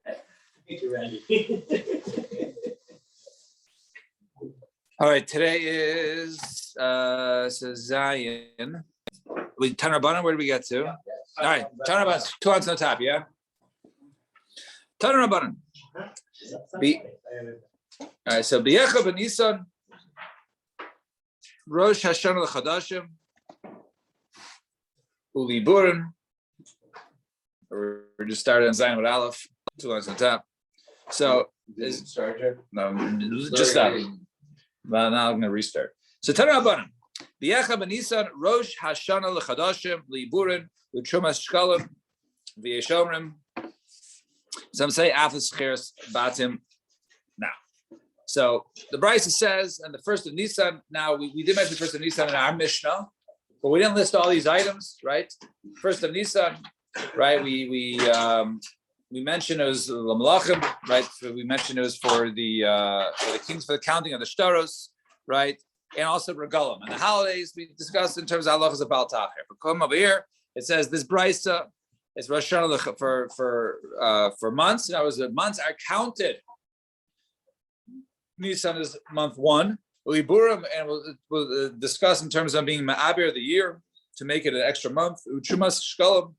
Thank you, Randy. All right, today is Zion. We Tanur Rabbanan, where do we get to? All right, Tanur Rabbanan, 2 on the top, yeah? Tanur Rabbanan. All right, so B'yecha b'Nisan, Rosh Hashanah l'Chadashim, Uli Burin. We're just started on Zion with Aleph, 2 lines on top. So, no, just stop. Well, now I'm going to restart. So, Tanur Rabbanan. B'yecha b'Nisan, Rosh Hashanah l'Chadashim, Uli Burin, L'Trumas Shkalim, V'yeshomrim. Some say Afis Cheres Batim. Now, so the Brisa says, and the first of Nisan. Now we did mention the first of Nisan in our Mishnah, but we didn't list all these items, right? First of Nisan, right? We mentioned it was Lamlachim, right? We mentioned it was for the kings for the counting of the shtaros, right? And also Regalim and the holidays we discussed in terms of halachas of Baal Tacher. For come over here, it says this Brisa. It's Rosh Hashanah for months. In other words, the months are counted. Nisan is month 1. Liburim, and we'll discuss in terms of being Ma'abir of the year to make it an extra month. Uchumas Shkalim.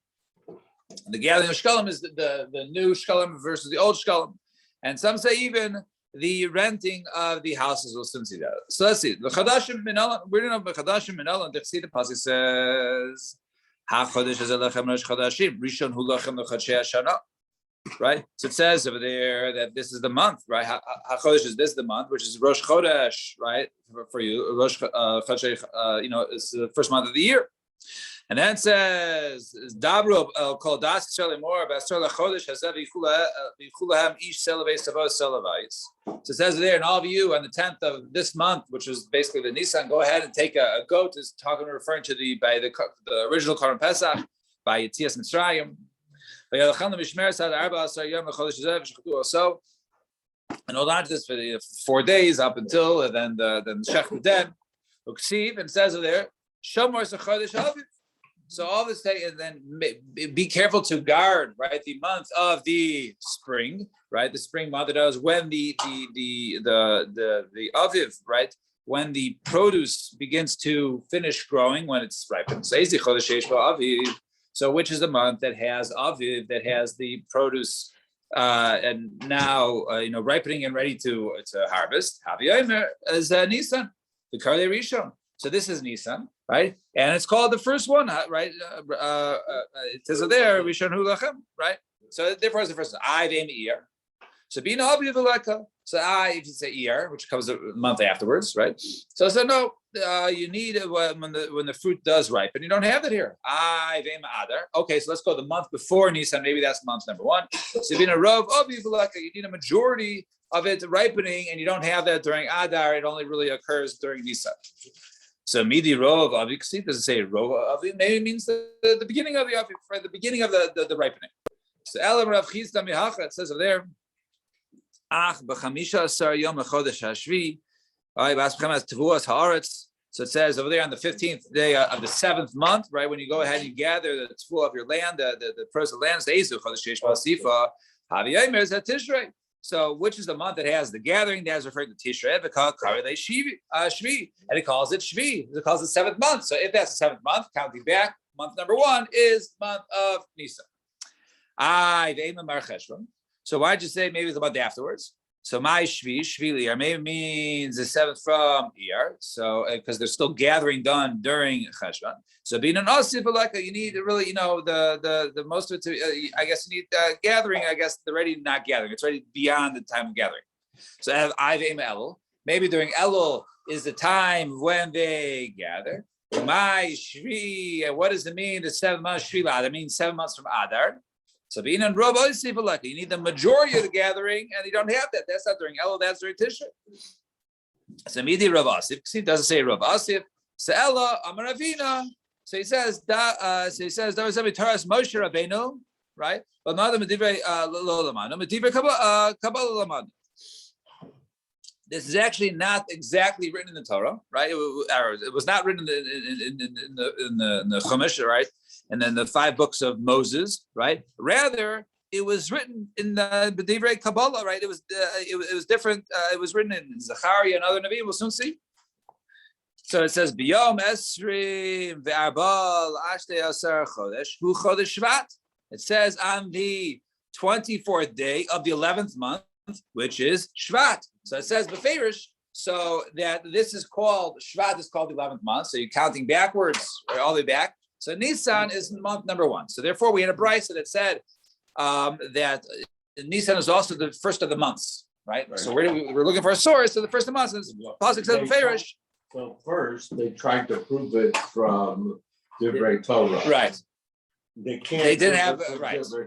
The gathering of Shkalim is the new Shkalim versus the old Shkalim. And some say even the renting of the houses will soon see that. So let's see. The Chadashim Minalan, we're going to have Chadashim Minalan. The Pasuk says, right? So it says over there that this is the month, right? HaChodesh is this the month, which is Rosh Chodesh, right? For you, Rosh Chodesh, it's the first month of the year. And then it says, Dabru kol das shelimor b'asar lachodesh hazav yichulahem ish selavei savos selavais. So it says there, and all of you on the 10th of this month, which is basically the Nisan, go ahead and take a goat. Is talking referring to the original Korban Pesach by Yetzias Mitzrayim. So, and hold on to this for the 4 days up until and then the Shech Den. And says there, Shomor Sachodesh Aviv. So all this day, and then be careful to guard, right, the month of the spring, right, the spring month. That is when the Aviv, right, when the produce begins to finish growing, when it's ripened. So which is the month that has Aviv, that has the produce and now ripening and ready to harvest. Havi is Nisan, the Karlei Rishon. So this is Nisan, right? And it's called the first one, right? It says there, Rishon Hu Lachem, right? So therefore it's the first one. I V'em Iyar. So Bina Aviv V'leka. So if you say Iyar, which comes a month afterwards, right? So I said, no, you need when the fruit does ripen. You don't have that here. I V'em Adar. Okay, so let's go the month before Nisan. Maybe that's month number 1. So Bina Rov Aviv V'leka. You need a majority of it ripening, and you don't have that during Adar. It only really occurs during Nisan. So Midi Rov Aviv Ksib doesn't say Rov Aviv. Maybe it means the beginning of the Aviv, right? The beginning of the ripening. So Elam Rav Chizda Mihacha, it says over there. Ach b'chamisha asar yom chodesh hashvi. So it says over there on the 15th day of the 7th month, right? When you go ahead and you gather the tefuah of your land, the produce of the land, Eizu chodesh yesh b'asifa. Havi Yomer is at Tishrei. So, which is the month that has the gathering? That is referring to Tishrei, Shvi, and it calls it Shvi. It calls it 7th month. So, if that's the 7th month, counting back, month number 1 is month of Nisan. So, why'd you say maybe it's the month afterwards? So, my Shvi Liyar, maybe means the 7th from Iyar. So, because there's still gathering done during Cheshvan. So, being an Osif, you need really, the most of it. I guess you need gathering. I guess they're already not gathering. It's already beyond the time of gathering. So, I have Ivim Elul. Maybe during Elul is the time when they gather. My Shvi, what does it mean? The 7 months Shvi Adar means 7 months from Adar. So being in Rob Osif, you need the majority of the gathering, and you don't have that. That's not during Elul, that's during Tishrei. So Midi Rav Asif, because he doesn't say Rav Asif. So Ella Amaravina. So he says there was a Taras Moshe Rabbeinu, right? But not the Medivrei Lolamanu, Medivrei Kabbalah Lamanu. This is actually not exactly written in the Torah, right? It was not written in the Chumash, right? And then the 5 books of Moses, right? Rather, it was written in the B'divrei Kabbalah, right? It was different. It was written in Zechariah and other Nevi'im. We'll soon see. So it says B'yom Esrim ve'arbal Ashtei Asar Chodesh Hu Chodesh Shvat. It says on the 24th day of the 11th month, which is Shvat. So it says Beferish. So that this is called Shvat is called the 11th month. So you're counting backwards or all the way back. So Nisan is month number 1. So therefore, we had a brisa that said that Nisan is also the first of the months, right? So we're looking for a source. So the first of the months is Pasuk says Beferish. So first, they tried to prove it from Divrei Torah. Right. They can't. They didn't have right so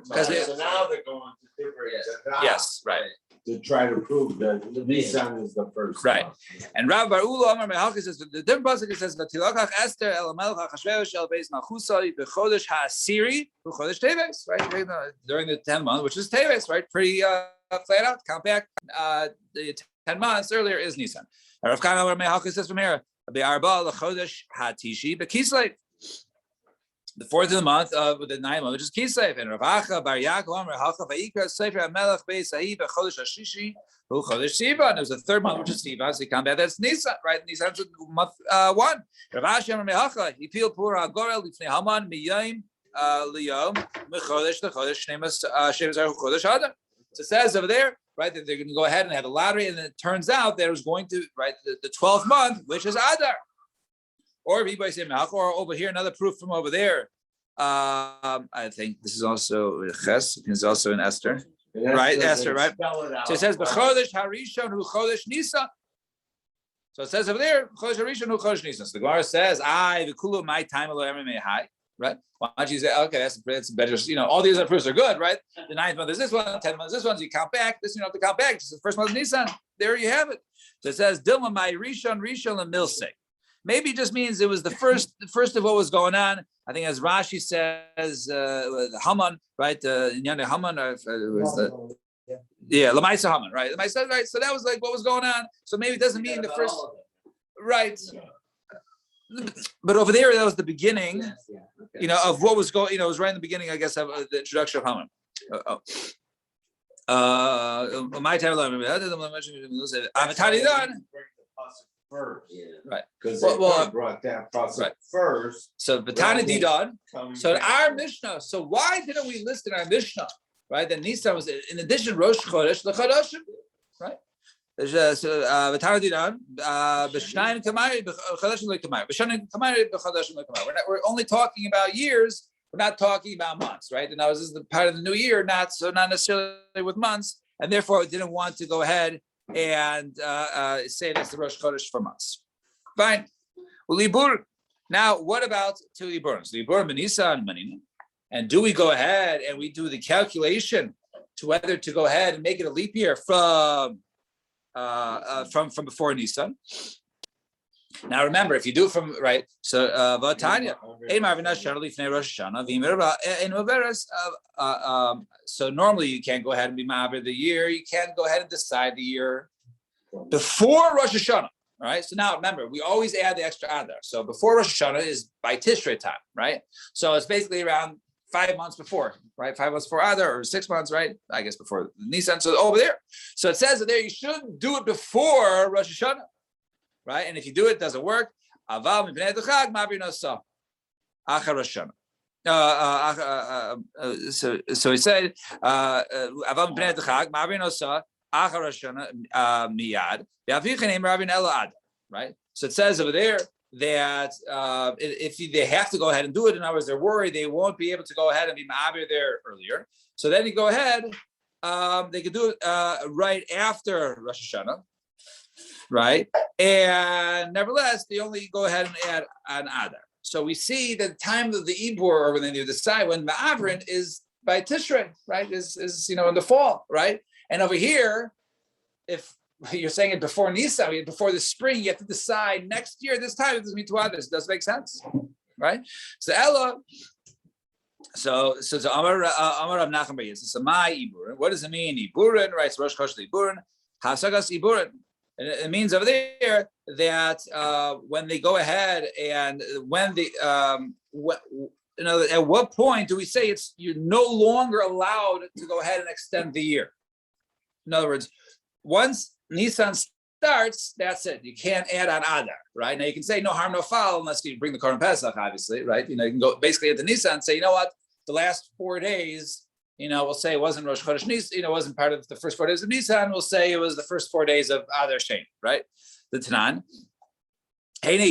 now they're going to Divrei Torah. Yes, right. To try to prove that the Nisan is the first. Right. month. And Rav Bar Ula Amar Mehalchi says the different pasuk says Vatilakach Esther El Melech HaChashverosh El Beis Malchusai B'Chodesh HaAsiri B'Chodesh Teves. Right during the 10th month, which is Teves. Right, pretty flat out. Count back. The 10 months earlier is Nisan. Rav Kana Amar Mehalchi says from here Be'Arba LaChodesh HaTishi B'Kislev. The 4th of the month of the 9th month, which is Kislev, and Ravacha Bar Yaakov Amar Hacha Vayikra Sefer HaMelech Beis Ha'i B'Chodesh HaShishi Hu Chodesh Sivan. There's a 3rd month, which is Sivan. So you come back. That's Nisan, right? Nisan's month 1. Ravashi Amar Mehacha Yipil Pura Agorel Lifnei Haman Miyayim Liyom Mechodesh LeChodesh Shnemas Shemas Chodesh Adar. So it says over there, right, that they're going to go ahead and have a lottery, and then it turns out that it was going to the 12th month, which is Adar. Or or over here, another proof from over there. I think this is also Ches. It's also in Esther, right? Esther, right? So it says B'Chodesh Harishon Hu Chodesh Nisan. So it says over there Chodesh Harishon Hu Chodesh Nisan. So the Gemara says, "I v'kulu my time alo emer mehai." Right? Why don't you say, okay, that's better. All these other proofs are good, right? The 9th month is this one, 10th month is this one. So you count back. This you don't have to count back. This is the first month of Nisan. There you have it. So it says Dilma my Rishon and Milsek. Maybe it just means it was the first of what was going on. I think as Rashi says, Haman, right? Haman, Lamaisa Haman, right? Lamaisa, right? So that was like what was going on. So maybe it doesn't mean the first, right? But over there, that was the beginning, of what was going. It was right in the beginning, I guess, of the introduction of Haman. My time, first, right? Because they brought that process first. So Batana Didan. So in our Mishnah. So why didn't we list in our Mishnah, right? That Nisan was in addition Rosh Chodesh LeChadoshim, right? So Batana Didan B'Shnayim Kamari B'Chadoshim LeKamari B'Shnayim Kamari B'Chadoshim LeKamari. We're only talking about years. We're not talking about months, right? And now this is the part of the new year, not necessarily with months, and therefore we didn't want to go ahead and say that's the Rosh Chodesh for months. Fine. Libur. Now, what about to Libur? So Libur Benisa and Manina. And do we go ahead and we do the calculation to whether to go ahead and make it a leap year from before Nisan? Now remember, if you do it from right, so Vatanya, so normally you can't go ahead and be Ma'aber the year. You can't go ahead and decide the year before Rosh Hashanah. All right. So now remember, we always add the extra Adar. So before Rosh Hashanah is by Tishrei time, right? So it's basically around 5 months before, right? 5 months before Adar or 6 months, right? I guess before Nisan. So over there. So it says that there you shouldn't do it before Rosh Hashanah. Right, and if you do it, doesn't work. So he said, right? So it says over there that if they have to go ahead and do it, in other words, they're worried they won't be able to go ahead and be ma'abir there earlier. So then you go ahead, they could do it right after Rosh Hashanah. Right, and nevertheless, they only go ahead and add an Adar. So we see the time of the Ibur, or when they decide when Ma'avrin is by Tishrei, right? Is in the fall, right? And over here, if you're saying it before Nisan, before the spring, you have to decide next year. This time it doesn't mean 2 Adars. Does make sense, right? So Ella. So Amar Rav Nachman Bar Yitzchak. So my Iburin. What does it mean? Iburin, right? So Rosh Chodesh Iburin. Hasagas Iburin. And it means over there that when they go ahead and when the at what point do we say you're no longer allowed to go ahead and extend the year? In other words, once Nisan starts, that's it. You can't add on Adar, right? Now you can say no harm, no foul, unless you bring the Korban Pesach, obviously, right? You can go basically at the Nisan and say, you know what, the last 4 days, we'll say it wasn't Rosh Chodesh Nisan, it wasn't part of the first 4 days of Nisan. We'll say it was the first 4 days of Adar Shein, right? The Tanan. Adar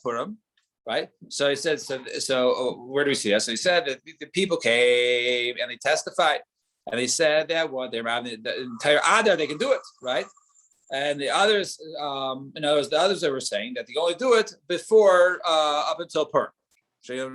Purim. Right. So he said, so where do we see that? So he said that the people came and they testified and they said that they're having the entire Adar, they can do it. Right. And the others, the others that were saying that they only do it before up until Purim. So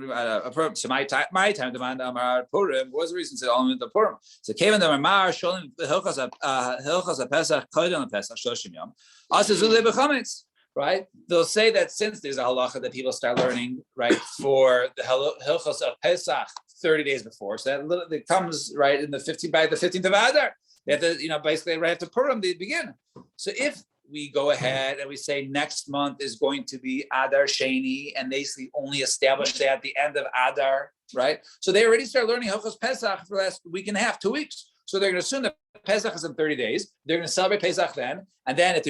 my time demand Amar Purim was the reason to only the Purim. So came in the Amar showing the Hilchas Pesach, Koydon Pesach, Shoshim Yom. Also Zule Bechametz. Right, they'll say that since there's a halacha that people start learning right for the Hilchos of Pesach 30 days before, so that it comes right in the 15th of Adar. They have to, basically right after Purim they begin. So if we go ahead and we say next month is going to be Adar Sheni, and they only establish that at the end of Adar, right? So they already start learning Hilchos Pesach for the last week and a half, 2 weeks. So they're going to assume that Pesach is in 30 days. They're going to celebrate Pesach then. And then if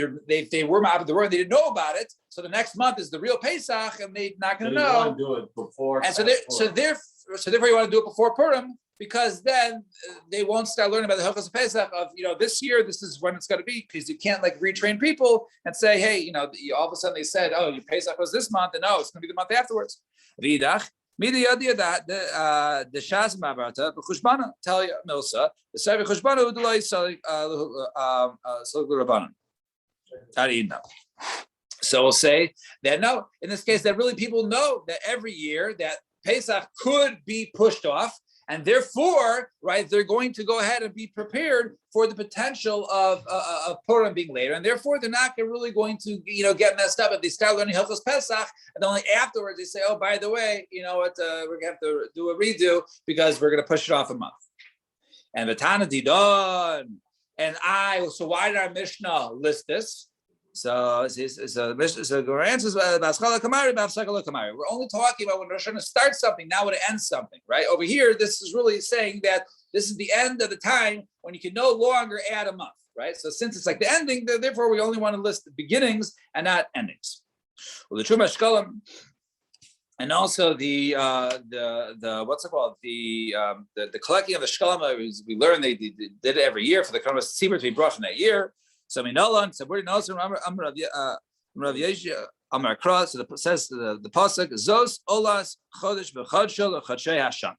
they were out of the world, they didn't know about it. So the next month is the real Pesach, and they're not going to know. Want to do it before. And therefore you want to do it before Purim, because then they won't start learning about the Hilchos of Pesach of, this year, this is when it's going to be, because you can't retrain people and say, hey, all of a sudden they said, oh, your Pesach was this month, and no, it's going to be the month afterwards. Vidach. The Shas Mavarta, B'chushbana, tell you Milsa, the Sevi Chushbana Udulai Rabbanan. How do you know? So we'll say that no, in this case, that really people know that every year that Pesach could be pushed off, and therefore, right, they're going to go ahead and be prepared for the potential of Purim being later, and therefore they're not really going to, get messed up if they start learning Hilchos Pesach, and only afterwards they say, oh, by the way, we're going to have to do a redo because we're going to push it off a month. And the Tana Didon, so why did our Mishnah list this? So the answer is we're only talking about when Rosh Hashanah starts something, not when it ends something, right? Over here, this is really saying that this is the end of the time when you can no longer add a month, right? So since it's like the ending, therefore we only want to list the beginnings and not endings. Well, the Truma Shkalim, and also the what's it called? The collecting of the Shkalim, we learned they did it every year for the Karmas Tzibur to be brought from that year. So Minolan, so we're also Rav Yeshua Amar Kra. So it says the pasuk Zos Olas Chodesh B'Chodshel L'Chodshei Hashan.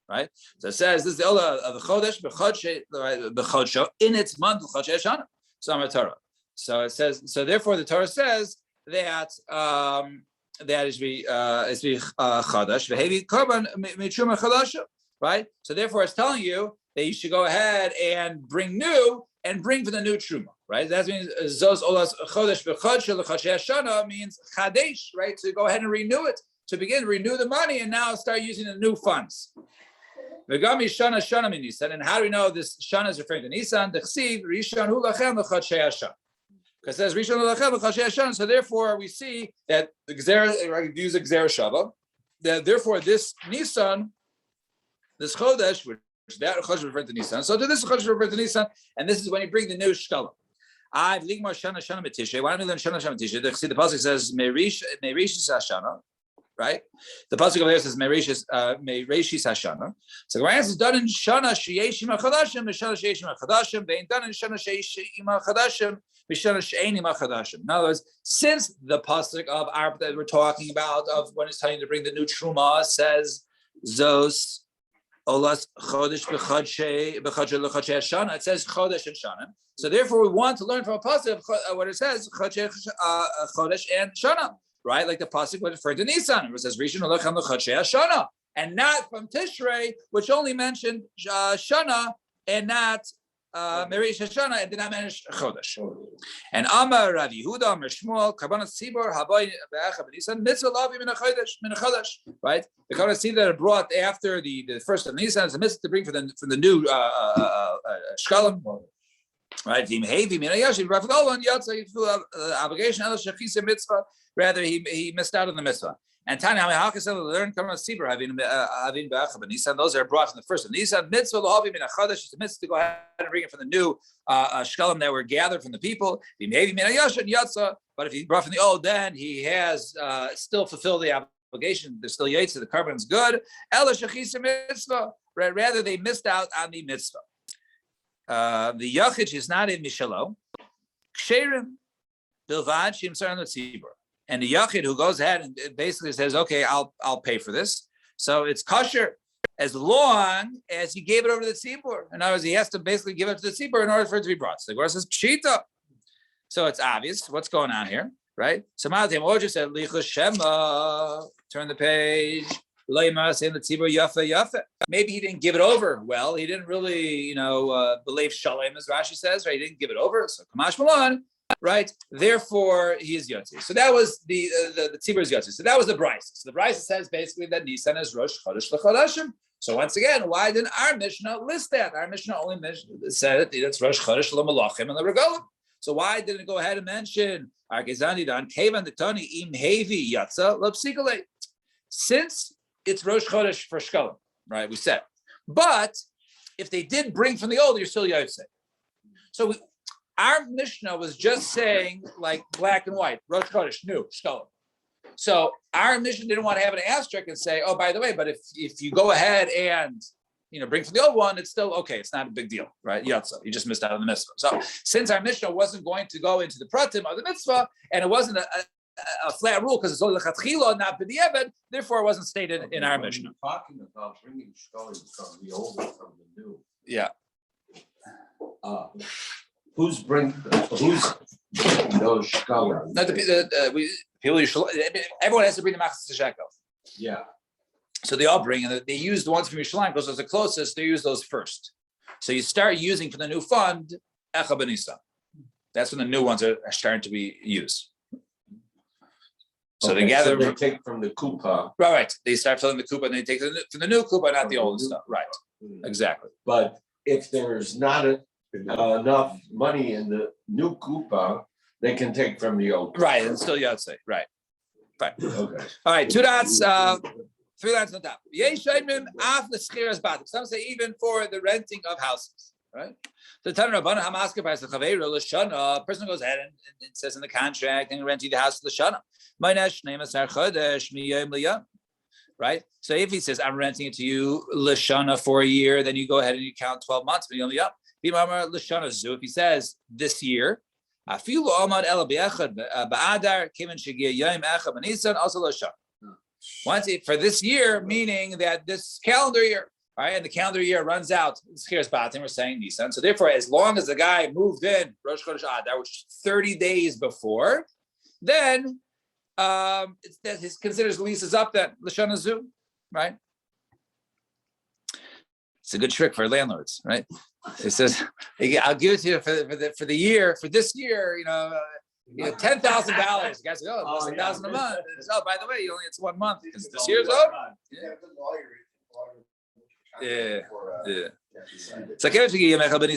Right. So it says this is the Ola of the Chodesh B'Chodshel in its month L'Chodshei Hashan. So Amar Torah. So it says. So therefore, the Torah says that that is be Chodesh V'Hevi Korban Mitzuma Chodasha. Right. So therefore, it's telling you that you should go ahead and bring for the new truma, right? That means Zos Olas Chodesh B'Chodshel L'Chodshei Hashana means Chadesh, right? To go ahead and renew it, to renew the money, and now start using the new funds. V'gami Shana min Nisan, and how do we know this Shana is referring to Nisan? The Chsiv Rishon Hu Lachem L'Chodshei Hashan, because it says Rishon Hu Lachem L'Chodshei Hashan. So therefore, we see that the Gzera use a Gzera Shava. That therefore, this Nisan, this Chodesh, that Chodesh referred to Nisan. So to this Chodesh referred to Nisan, and this is when you bring the new Shkalim. I've Ligmar Shana Metishrei. Why don't we learn Shana Metishrei? The pasuk says Meirishis Hashana, right? The pasuk over there says Meirishis Hashana. So the answer is done in Shana Sheyeshim Chadashim, Shana Sheyeshim Chadashim. They ain't done in Shana Sheyeshim Chadashim, Shana Sheinim Chadashim. In other words, since the pasuk of our that we're talking about of when it's telling you to bring the new Truma says Zos Olas Chodesh B'Chodshei L'Chodshei Hashana. It says Chodesh and Shana. So therefore, we want to learn from a pasuk what it says Chodesh and Shana, right? Like the pasuk when it referred to Nisan, it says Rishon L'Lechem L'Chodshei Hashana, and not from Tishrei, which only mentioned Shana and not Merish Hashana, and did not mention Chodesh. And Amar Rav Yehuda Amar Shmuel Karbanos Tzibur Haboy Be'echa B'Nisan Mitzvah Lavi Min HaChodesh, right? The Karbanos Tzibur that are brought after the first of Nisan is a mitzvah to bring for the new Shkalim, right? Obligation mitzvah. Rather, he missed out on the mitzvah. And Tanya Hamahakasel learn Karma Sibra Havin Be'achab and Nisan. Those are brought from the first one. Nisan mitzvah l'havi min achadash is the mitzvah to go ahead and bring it from the new shkalim that were gathered from the people. But if he brought from the old, then he has still fulfilled the obligation. There's still yaitz, the carbon's good. Ela shechisa mitzvah. Rather, they missed out on the mitzvah. The yachid is not in mishalo. Ksherim bilvad shimsar l'tzibur. And the yachid who goes ahead and basically says, "Okay, I'll pay for this." So it's kosher as long as he gave it over to the tzibur. In other words, he has to basically give it to the tzibur in order for it to be brought. So the Gemara says pshita. So it's obvious what's going on here, right? So Malatim Oja said, "Lichus Shema." Turn the page. Maybe he didn't give it over well. He didn't really, believe shalom, as Rashi says, right? He didn't give it over. So Kamash Malan, right? Therefore, he is Yotzi. So that was the tzibur is Yotzi. So that was the Bryce. So the Bryce says basically that Nisan is Rosh Chodesh L'Chodashim. So once again, why didn't our Mishnah list that? Our Mishnah only said that it's Rosh Chodesh L'Malachim and L'Regalim. So why didn't it go ahead and mention Arkezani Dan Kevan the Tani Im Hevi Yatza L'Psikale? Since it's Rosh Chodesh for Shkalim, right? We said, but if they did bring from the old, you're still Yotze. So our Mishnah was just saying like black and white, Rosh Chodesh, new Shkalim. So our Mishnah didn't want to have an asterisk and say, oh, by the way, but if you go ahead and bring from the old one, it's still okay. It's not a big deal, right? Yotze, you just missed out on the mitzvah. So since our Mishnah wasn't going to go into the pratim of the mitzvah, and it wasn't a flat rule because it's only lechatchila, not b'diavad, therefore it wasn't stated in our Mishnah. Talking about bringing shkalim from the old and from the new. Yeah. Who's bringing those shkalim? No, everyone has to bring the machzis shekel. Yeah. So they all bring, and they use the ones from Yerushalayim because those are the closest. They use those first. So you start using for the new fund Echa B'Nisan. That's when the new ones are starting to be used. So okay, they gather. So they take from the kupa. Right. They start filling the kupa, and they take from the new kupa, not the old stuff. Right. Exactly. But if there's not enough money in the new kupa, they can take from the old. Right, and still Yotze. Right. Fine. Okay. All right. 2 dots. 3 lines on top. Some say even for the renting of houses, right? So the person goes ahead and says in the contract and renting the house for the shana. Right? So if he says, I'm renting it to you l'shana for a year, then you go ahead and you count 12 months. If he says this year, once for this year, meaning that this calendar year, right, and the calendar year runs out. Here's Batim, we're saying Nisan. So therefore, as long as the guy moved in Rosh Chodesh Adar, which is 30 days before, then his considers lease is up. That Lashana Zu, right? It's a good trick for landlords, right? He says, "I'll give it to you for the year for this year." $10,000. The guys go, oh, it's $1,000 a month. Oh, by the way, it's 1 month because this year's over. Yeah. It's like even according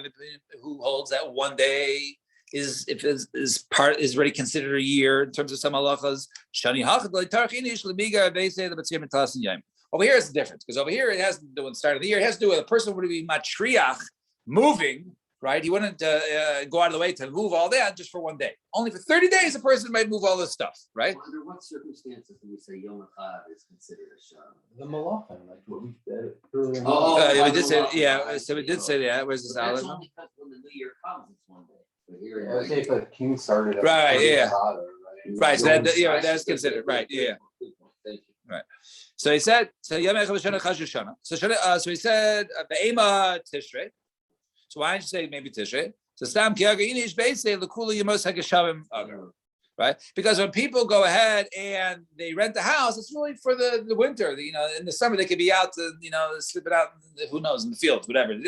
to who holds that one day is already considered a year in terms of some halachas. Over here is the difference because over here it has to do with the start of the year. It has to do with a person would be matriach moving, right? He wouldn't go out of the way to move all that just for one day. Only for 30 days, a person might move all this stuff, right? Under what circumstances do we say Yom Echad is considered a shana? The malachim, like what we said. We did say, yeah. So we did say that. Where's this That's Alan? only because when the new year comes, it's one day. But here, Okay, but King started. Right, yeah. Right, so that, that's considered, right, yeah. Thank you. Right. So he said, so Yom Echad b'Shana Chashu Shana. So he said, Be'ema Tishrei. So why don't you say maybe Tishrei? So Stam Kiyaga Inish Beisei L'Kula Yemos HaGeshavim Agar. Right? Because when people go ahead and they rent the house, it's really for the winter. In the summer they could be out to, slip it out, who knows, in the fields, whatever. They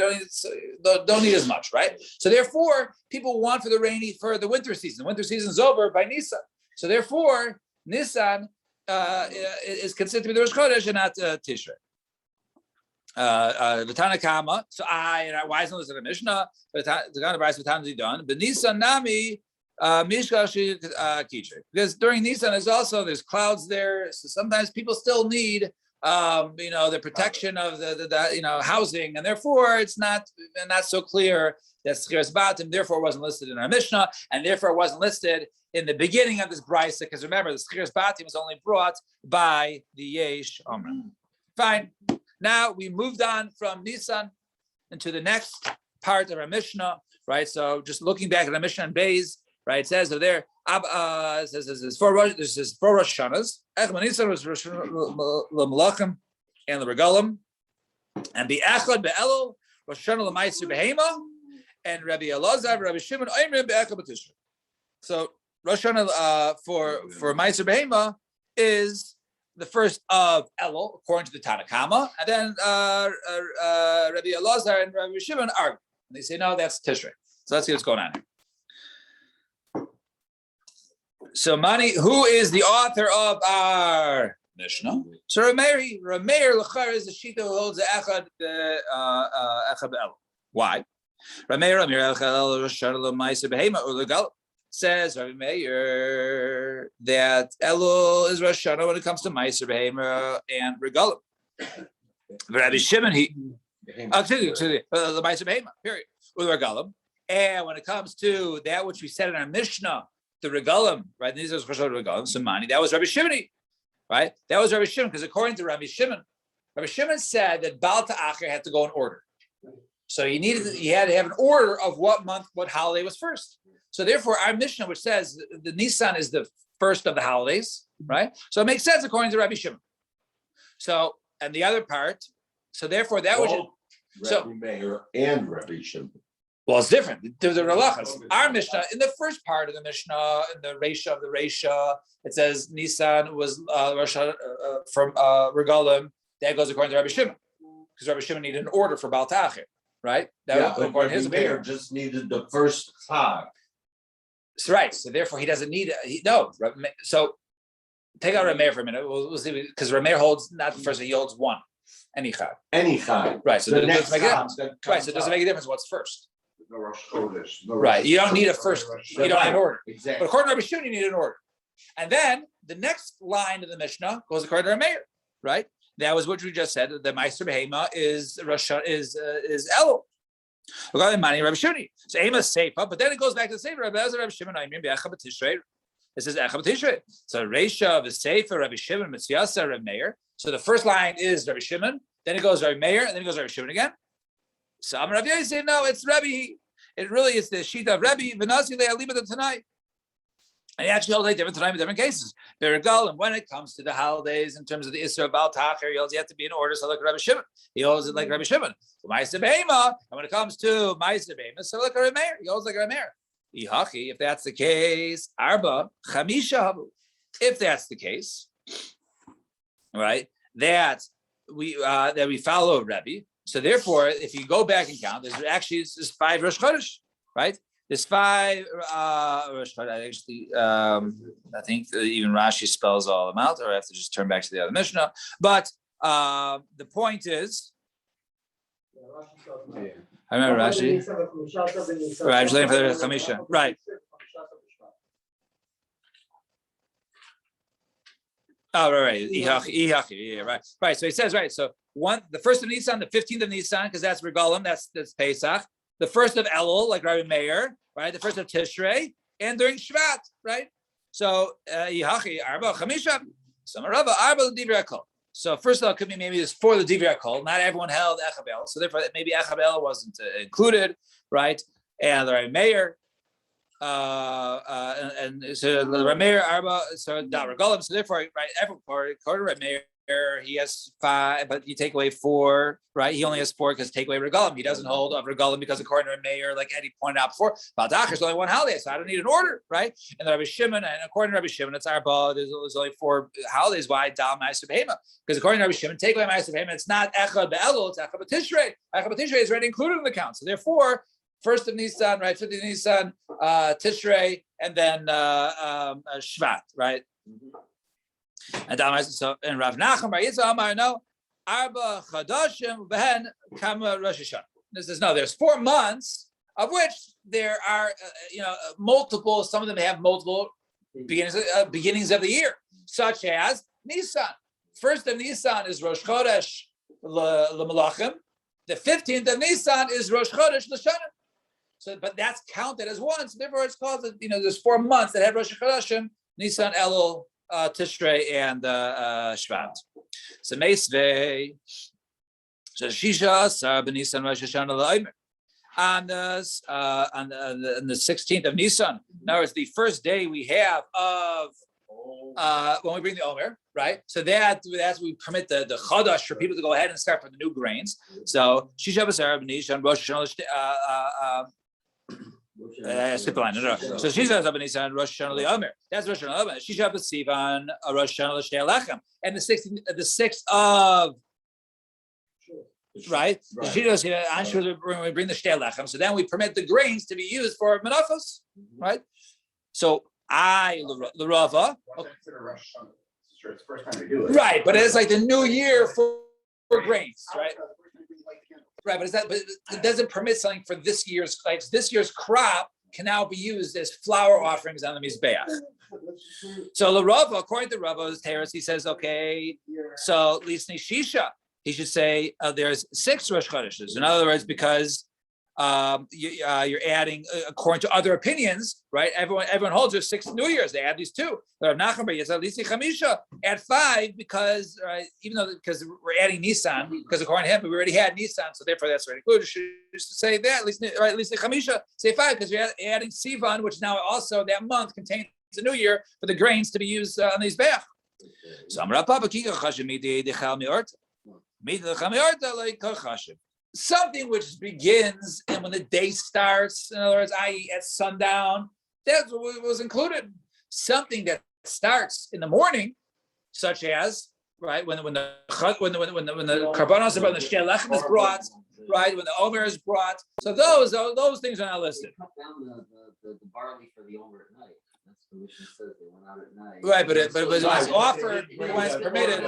don't need as much, right? So therefore, people want for the winter season. The winter season is over by Nisan. So therefore, Nisan is considered to be the Rosh Chodesh and not Tishrei. The Tanakama. So why isn't this in the Mishnah? The Tanakama B'Nisan Nami. Because during Nisan there's clouds there, so sometimes people still need the protection of the housing, and therefore it's not so clear that Schiras Batim therefore wasn't listed in our Mishnah, and therefore wasn't listed in the beginning of this brisa, because remember the Schiras Batim was only brought by the Yesh Omer. Fine. Now we moved on from Nisan into the next part of our Mishnah, right? So just looking back at the Mishnah and Beis, right? It says over there, says four Rosh Hashanahs. Echad Nisan was Rosh L'Malachim and L'Regalim, and Be'echad Be'elul Rosh Hashanah L'Maiser Behema, and Rabbi Elazar, Rabbi Shimon Oimrim Be'echad B'Tishrei. So Rosh Hashanah for Maiser Behema is the first of Elul, according to the Tanakama, and then Rabbi Elazar and Rabbi Shimon argue. And they say, no, that's Tishrei. So let's see what's going on here. So, Mani, who is the author of our Mishnah? So, Rameir Lachar is the Shita who holds the Echad Be'el. Why? Rameir Echad Rosh Hashanah L'Maiser Behema U'Legal says Rameir that Elul is Rosh Hashanah when it comes to Maiser Behema and Regalim. Rabbi Shimon, the Maiser Behema, period, U'Legalim. And when it comes to that which we said in our Mishnah, the Regalim, right? These are Regalim, Samani. That was Rabbi Shimon, right? That was Rabbi Shimon, because according to Rabbi Shimon said that Baal Ta'acher had to go in order. So he had to have an order of what month, what holiday was first. So therefore, our Mishnah, which says the Nisan is the first of the holidays, right? So it makes sense according to Rabbi Shimon. So, and the other part, so therefore that was Rabbi Meir and Rabbi Shimon. Well, it's different. There's a relachas. Our Mishnah, in the first part of the Mishnah, in the Reisha of the Reisha, it says Nisan was from Regalim. That goes according to Rabbi Shimon, because Rabbi Shimon needed an order for Baal Ta'acher, right? That but Rabbi Meir just needed the first Chag. So, right. So therefore, he doesn't need it. No. So take out Rabbi Meir for a minute. We'll see, because Rabbi Meir holds not the first; he holds one. Any Chag. Right. So the it next doesn't make a difference. Right. So it doesn't make a difference what's first. Right. You don't need a first. You don't need an order. Exactly. But according to Rabbi Shimon, you need an order. And then the next line of the Mishnah goes according to Rabbi Meir. Right. That was what we just said. The Meister Behema is Elul. Regarding Mani Rabbi Shimon. So Ema is Seifa, but then it goes back to the Seifa. Rabbi Shimon. I mean, Be'echad B'Tishrei. It says Echad B'Tishrei. So Reisha of the Seifa, Rabbi Shimon, Mitzvasa, Rabbi Meir. So the first line is Rabbi Shimon. Then it goes Rabbi Meir, and then it goes Rabbi Shimon again. So I'm Rabbi Yomi saying, no, it's Rabbi. It really is the Shita of Rabbi. V'nasi le'alibah tonight. And he actually holds like different tonight in different cases. And when it comes to the holidays, in terms of the Isra Baal Ta'acher, he holds you have to be in order. So like Rabbi Shimon, he holds it like Rabbi Shimon. Ma'aseh Behema, and when it comes to Ma'aseh Behema, so like Rabbi Meir, he holds like Rabbi Meir. Ihachi, if that's the case, Arba Chamisha. If that's the case, right, that we follow Rabbi. So therefore, if you go back and count, there's 5 Rosh Chodesh, right? There's 5 Rosh Chodesh. Actually, I think even Rashi spells all of them out, or I have to just turn back to the other Mishnah. But the point is, I remember Rashi. Right, I was looking for the Chamisha. Right. Oh, right. Yeah, right. Right. So he says, right. So the first of Nisan, the 15th of Nisan, because that's Regalim, that's Pesach. The first of Elul, like Rabbi Meir, right? The first of Tishrei, and during Shvat, right? So Yihachi Arba Chamisha, Samarava Arba Divrei Kol. So first of all, it could be maybe it's for the Divrei Kol. Not everyone held Echabel, so therefore maybe Echabel wasn't included, right? And the Rabbi Meir, and so the Rabbi Meir Arba, so Regalim. So therefore, right? According to Rabbi Meir, he has 5, but you take away 4, right? He only has 4 because take away Regalim. He doesn't hold of Regalim because according to Meir, like Eddie pointed out before, Baal Ta'acher is only one holiday, so I don't need an order, right? And the Rabbi Shimon, and according to Rabbi Shimon, it's Arba. There's only 4 holidays. Why Dal Ma'aser Behema? Because according to Rabbi Shimon, take away Ma'aser Behema, it's not Echad Be'elul, it's Echad B'Tishrei. Echad B'Tishrei is already included in the count. So therefore, first of Nisan, right? 15th of Nisan, Tishrei, and then Shvat, right? And so and Rav Nachman Bar Yitzchak Amar no Arba Chadashim Behen Kama Rosh Hashanah. This is no. There's 4 months of which there are, multiple. Some of them have multiple beginnings of the year, such as Nisan. First of Nisan is Rosh Chodesh L'Malachim. The 15th of Nisan is Rosh Chodesh L'Shana. So, but that's counted as one. So therefore, it's called. There's 4 months that have Rosh Chodeshim: Nisan, Elul, Tishrei, and Shvat. So Meisvei. So Shisha Asar b'Nisan Rosh Hashanah l'Omer. On the 16th of Nisan. In other words, the first day we have of when we bring the Omer, right? So that's we permit the Chodesh for people to go ahead and start for the new grains. So Shisha Asar b'Nisan Rosh Hashanah. I skipped the line. No. So she says Nisan Rosh Hashanah l'Omer. That's Rosh Hashanah l'Omer. Shisha b'Sivan Rosh Hashanah l'Shtei Lechem. And the 6th of right. She does when we bring the Shtei Lechem. So then we permit the grains to be used for menachos, right? So the Rava. Sure, it's the first time we do it. Right, but it's like the new year for grains, right? Right, but it doesn't permit something for this year's crop can now be used as flour offerings on the Mizbeach. So the Rava, according to Rava's Teres, he says, okay, so Lisni Shisha, he should say there's 6 Rosh Chodeshes. In other words, because you're adding, according to other opinions, right? Everyone holds there's 6 New Years. They add these 2. Add 5 because because we're adding Nisan, because according to him, we already had Nisan, so therefore that's already included. Should say that, at least Chamisha, say 5, because we're adding Sivan, which now also that month contains the New Year for the grains to be used on these Beach. So something which begins and when the day starts, in other words, i.e. at sundown, that's what was included. Something that starts in the morning, such as right when the karbanos about the Shtei Lechem is brought, right when the Omer is brought. So those things are not listed. Cut down the barley for the Omer at night. That's the mission says they went out at night. Right, but it was offered when it's permitted.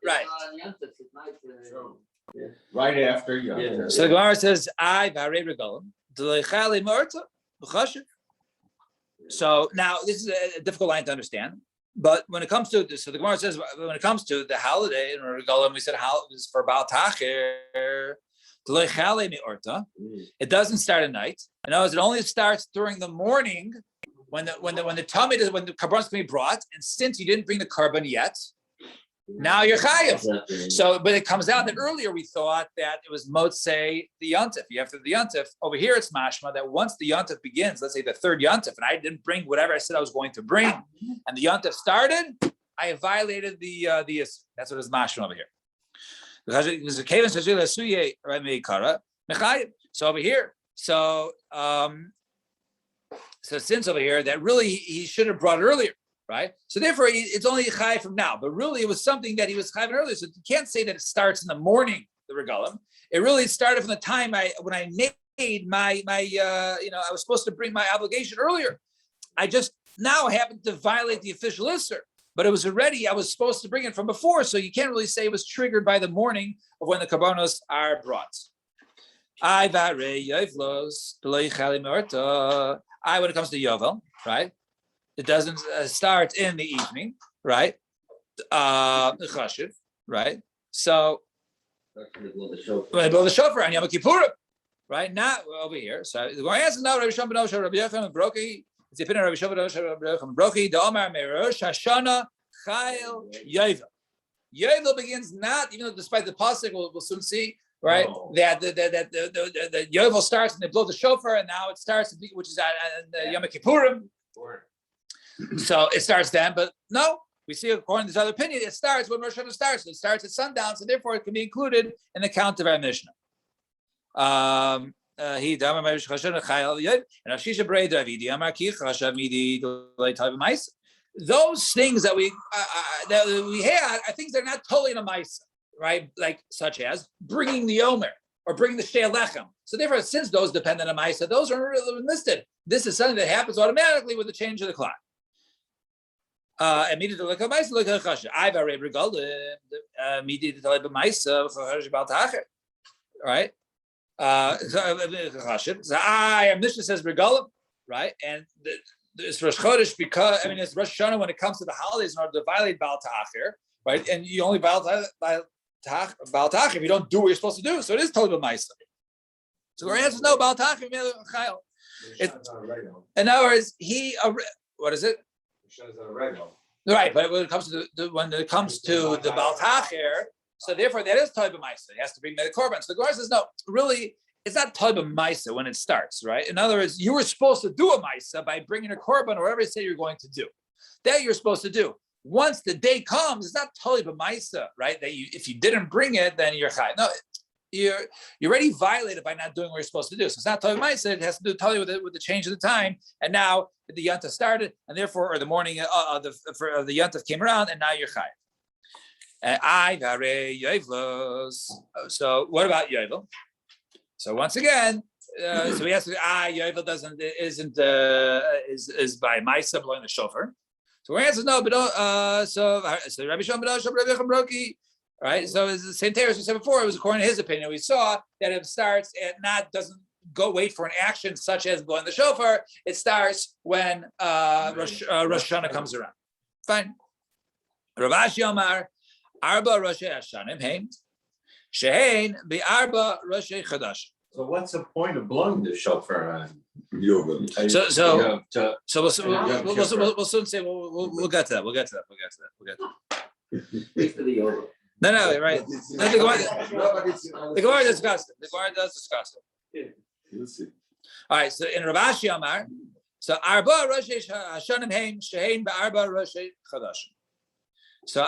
Right. Right after you. So the Gemara says, "I varei regalim d'leichali ma'orta b'chashiv." So now this is a difficult line to understand, but when it comes to this, so the Gemara says when it comes to the holiday in regalim, we said how it is for Baal Tachir d'leichali ma'orta. It doesn't start at night. In other words, it only starts during the morning when the tummy when the carbon is going to be brought, and since you didn't bring the carbon yet. Now you're chayav. So, but it comes out that earlier we thought that it was motzei the yontif. After the yontif, over here it's mashma that once the yontif begins, let's say the 3rd yontif, and I didn't bring whatever I said I was going to bring, and the yontif started, I have violated the issur. That's what is mashma over here. So over here, so since over here that really he should have brought it earlier. Right, so therefore it's only chai from now, but really it was something that he was chai earlier. So you can't say that it starts in the morning. The regalim, it really started from the time when I made my I was supposed to bring my obligation earlier. I just now happened to violate the official issur, but it was already I was supposed to bring it from before. So you can't really say it was triggered by the morning of when the karbanos are brought. I when it comes to Yovel, right? It doesn't start in the evening, right? Chashiv, right? So when I blow the shofar on Yom Kippurim, right? Not over here. So the Gemara answers now. Rabbi Shimon ben Osher, Rabbi Yochanan Broki. It's the opinion of Rabbi Shimon ben Osher, Rabbi Yochanan Broki. The Omar Merosh Hashana Chayil Yovel. Yovel begins not, even though despite the pasuk we'll soon see, right? That the Yovel starts and they blow the shofar, and now it starts, which is on Yom Kippurim. So it starts then, but no, we see according to this other opinion, it starts when Rosh Hashanah starts. It starts at sundown, so therefore it can be included in the count of our Mishnah. Those things that we had are things that are not totally in a Maisa, right? Like such as bringing the Omer or bringing the Shtei Lechem. So therefore, since those depend on a Maisa, those are really listed. This is something that happens automatically with the change of the clock. Immediately like a Maisa, like a Chashiv. I've already regaled immediately like a Maisa for Baal Tachir, right? Mishnah says regalim, right? And it's Rosh Chodesh because it's Rosh Hashanah when it comes to the holidays in order to violate Baal Ta'achir, right? And you only violate Baal Ta'achir if you don't do what you're supposed to do. So it is totally Maisa. So our answer is no, Baal Ta'achir. In other words, what is it? Right, but when it comes to the Baal Ta'achir, so therefore that is Toiba Maisa. He has to bring the korban. So the Gemara says, no, really, it's not Toiba Maisa when it starts, right? In other words, you were supposed to do a Maisa by bringing a korban or whatever you say you're going to do. That you're supposed to do. Once the day comes, it's not Toiba Maisa, right? That if you didn't bring it, then you're chai. No, you're already violated by not doing what you're supposed to do. So it's not Toiba Maisa. It has to do totally with the change of the time. And now the Yontif started, and therefore, or the morning of the Yontif came around, and now you're chai. So what about Yovel? So once again, so we ask, Yovel is by Maisa blowing the shofar. So our answer is no, but so Rabbi Shimon ben Yochai, Rabbi Yochanan, right? So it's the same thing as we said before. It was according to his opinion. We saw that it starts and doesn't go wait for an action such as blowing the shofar. It starts when Rosh Hashanah comes around. Fine. Rav Ashi Omar, Arba Rosh Hashanim Haim, Shehein be'Arba Rosh Chadash. So what's the point of blowing the shofar on? So we'll soon say we'll get to that. We'll get to that. Wait for the yoga. No, right. The Gemara discussed it. The Gemara does discuss it. Let's see. All right. So in Rav Ashi Amar, so Arba Rosh Hashanim Haim Shehein be'Arba Rosh Chadash. So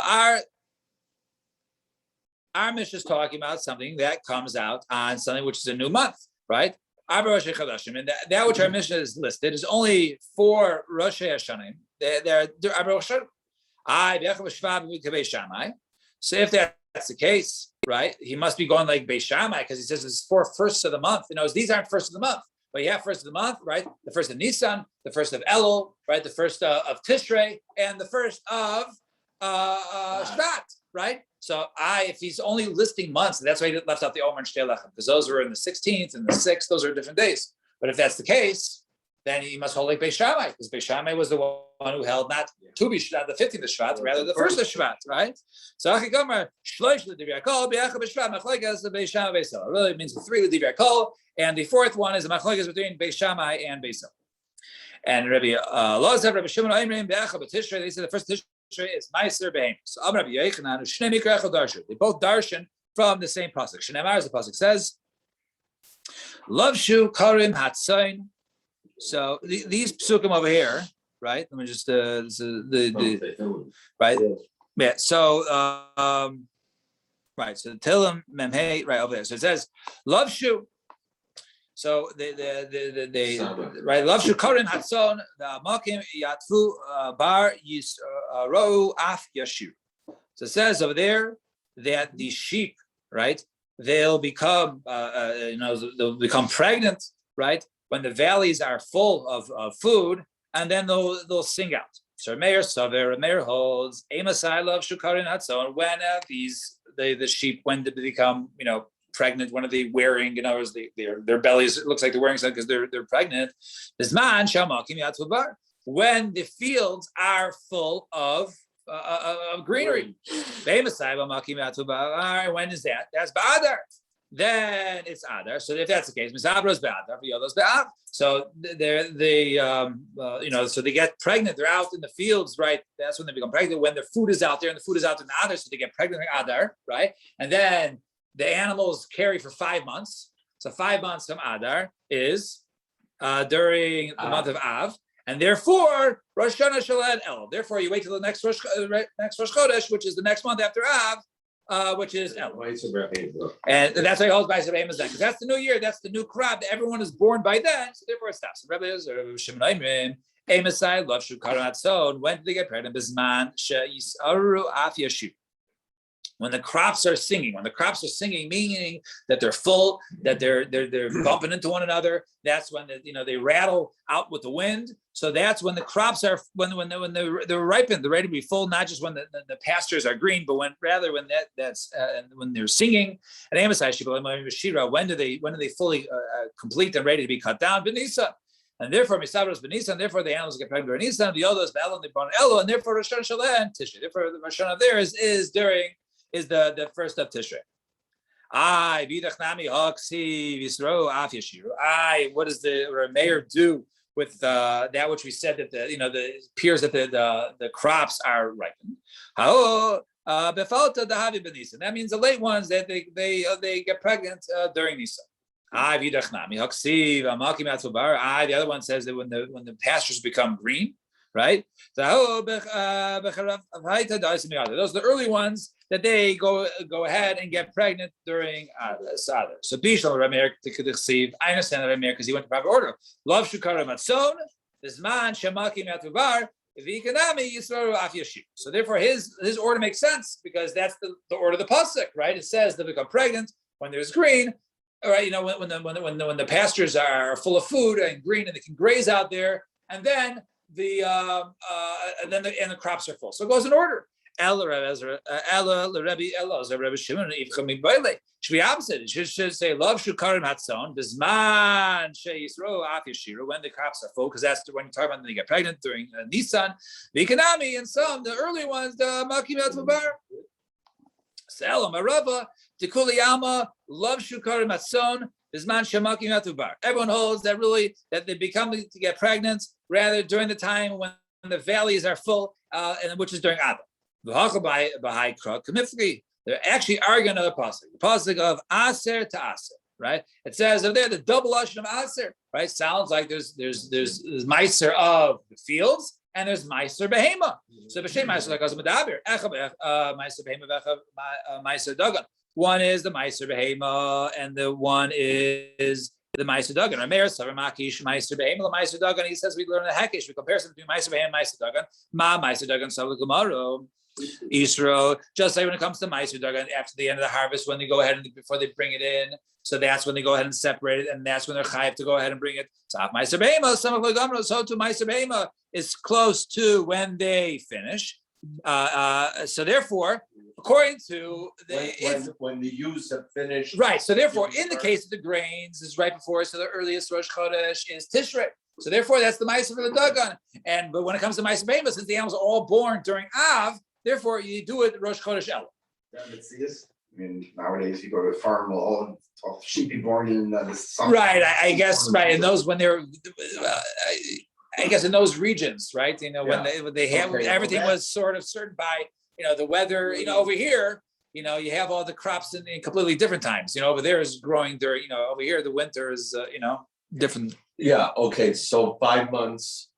our Mishnah is talking about something that comes out on something which is a new month, right? Arba Rosh Chadashim, and that which our Mishnah is listed is only for Rosh Hashanim. They're Arba Rosh Hashanah. So if that's the case, right, he must be going like Beis Shammai because he says it's for first of the month. These aren't first of the month, but you have first of the month, right? The first of Nisan, the first of Elul, right? The first of Tishrei, and the first of Shvat, right? So if he's only listing months, that's why he left out the Omer and Shtei Lechem, because those were in the 16th and the 6th, those are different days. But if that's the case, then he must hold like Beis Shammai, because Beis Shammai was the one who held not the 15th of Shvat, rather the first of Shvat, right? So Achi Gomer, Shloish l'Divrei Kol, B'Yachad B'Shvat, Machlokas Beis Shammai Beis Hillel. It really means 3 l'Divrei Kol, and the fourth one is the Machlokas between Beis Shammai and Beis Hillel. And Rabbi Lozav, Rabbi Shimon Oimrim, B'Yachad B'Tishrei, they say the first Tishrei is Meiser Behem. So Rabbi Yochanan, Shnei Mikra Echad Darshan. They both darshan from the same pasuk. Shneimar, as the pasuk says, Lovshu Karim Hatzain. So these psukim over here, right? Let me just right, yeah. So right. So Tilim Memhei, right over there. So it says Lovshu. So they right. Lovshu Karim Hatzon the Makim Yatfu Bar Yisro Af Yashir. So it says over there that the sheep, right? They'll become they'll become pregnant, right? When the valleys are full of food, and then they'll sing out. So Meir Saver, Meir holds, Amasai love Shukarin Hatzon. When the sheep, when they become pregnant, when are they wearing? Their bellies, it looks like they're wearing something because they're pregnant. Bisman Shamakim Yatvubar. When the fields are full of greenery. When is that? That's Ba'adar. Then it's Adar. So if that's the case, Misabra is Ba'adar, V'yodos Ba'av. So so they get pregnant. They're out in the fields, right? That's when they become pregnant. When their food is out there, and the food is out in Adar, so they get pregnant in Adar, right? And then the animals carry for 5 months. So 5 months from Adar is during the month of Av. And therefore, Rosh Hashanah Shalad El. Therefore, you wait till the next Rosh Chodesh, which is the next month after Av, which is El. And that's why he holds by Zebei Mazek, because that's the new year, that's the new crop that everyone is born by then. So therefore, it stops. Rabbi Shimon Oimrim, Amasai love Shukaron Hatzon. When did they get pregnant? Bisman She'Yisaru Af Yashu. when the crops are singing, meaning that they're full, that they're bumping into one another. That's when they rattle out with the wind. So that's when the crops are when they're ripened, they're ready to be full. Not just when the pastures are green, but when they're singing. And when do they fully complete and ready to be cut down? Benisa. And therefore, Misabros Benisa, and therefore the animals get pregnant during Nisan, the others Bel and the Bon Elo, and therefore Rosh Hashanah and Tishrei. Therefore, the Rosh Hashanah there is the first of Tishrei. What does the mayor do with that which we said that the appears that the crops are ripened? That means the late ones that they get pregnant during Nisan. The other one says that when the pastures become green, right? Those are the early ones that they go ahead and get pregnant during Sadr. So Bishal Rameir I understand that Rameir because he went to proper order. Love Shukara Matzon, Bisman Shemaki Matubar, Vikanami Yisrael Af Yashir. So therefore his order makes sense because that's the order of the pasuk, right? It says they become pregnant when there's green. All right, when the pastures are full of food and green and they can graze out there, and then the crops are full. So it goes in order. Should be opposite. It should say love shukarim hatzon bisman sheyisro af yeshiru when the crops are full, because that's when you talk about when they get pregnant during Nisan. Vikanami and some the early ones the makim atvabar. Selam arava tikuli alma love shukarim hatzon bisman shemakim atvabar. Everyone holds that they become to get pregnant rather during the time when the valleys are full, and which is during Adar. They're actually arguing another pasuk, the pasuk of Aser to Aser, right? It says over there the double lashon of Aser, right? Sounds like there's meiser of the fields and there's meiser behema. So b'shem meiser like medaber meiser behema meiser dagan. One is the meiser behema and the one is the meiser dagan. Rameir Savar Makish meiser behema meiser dagan. He says we learn the hekish. We comparison between meiser behema and meiser dagan. Ma meiser dagan Savar Gemara. Israel, just like when it comes to Meiser Dagan, after the end of the harvest, when they go ahead and before they bring it in, so that's when they go ahead and separate it, and that's when they're chayiv to go ahead and bring it. So Meiser Behema, some of the so to Meiser Behema is close to when they finish. So therefore, according to when the ewes have finished, right. So therefore, in the case of the grains, is right before. So the earliest Rosh Chodesh is Tishrei. So therefore, that's the Meiser for the Dagan. But when it comes to Meiser Behema, since the animals are all born during Av. Therefore, you do it Rosh Chodesh El. I mean, nowadays you go to a farm, all sheep be born in the summer. Right, I guess, right. And those when they're, I guess in those regions, right? When they have everything was sort of certain by the weather. Over here, you have all the crops in completely different times. Over there is growing during. Over here the winter is different. Yeah. Okay. So 5 months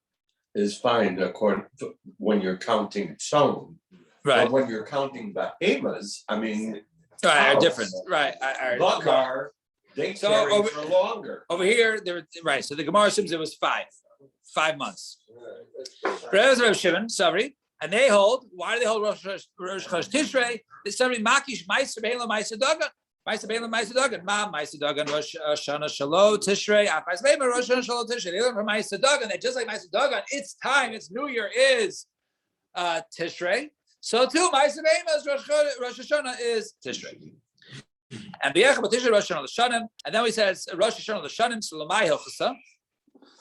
is fine according to when you're counting sown. Right. But when you're counting behemoths, I mean, are different. Right. Bakar, they carry for longer. Over here, right. So the Gemara assumes it was 5 months. Reb Shimon, sorry, and they hold. Why do they hold Rosh Chodesh Tishrei? They say Makish Meiser Behela Meiser Dagan. Meiser Behela Meiser Dagan. Ma Meiser Dagan Rosh Hashanah Shalom Tishrei. Meiser Behela Rosh Hashanah Shalom Tishrei. They learn from Meiser Dagan that just like Meiser Dagan, its time, its New Year is Tishrei. So too, Meiser Behema Rosh Hashanah is Tishrei. And B'yechad Tishrei Rosh Hashanah L'Shanim. And then he says Rosh Hashanah L'Shanim Sulamai Hilchasa.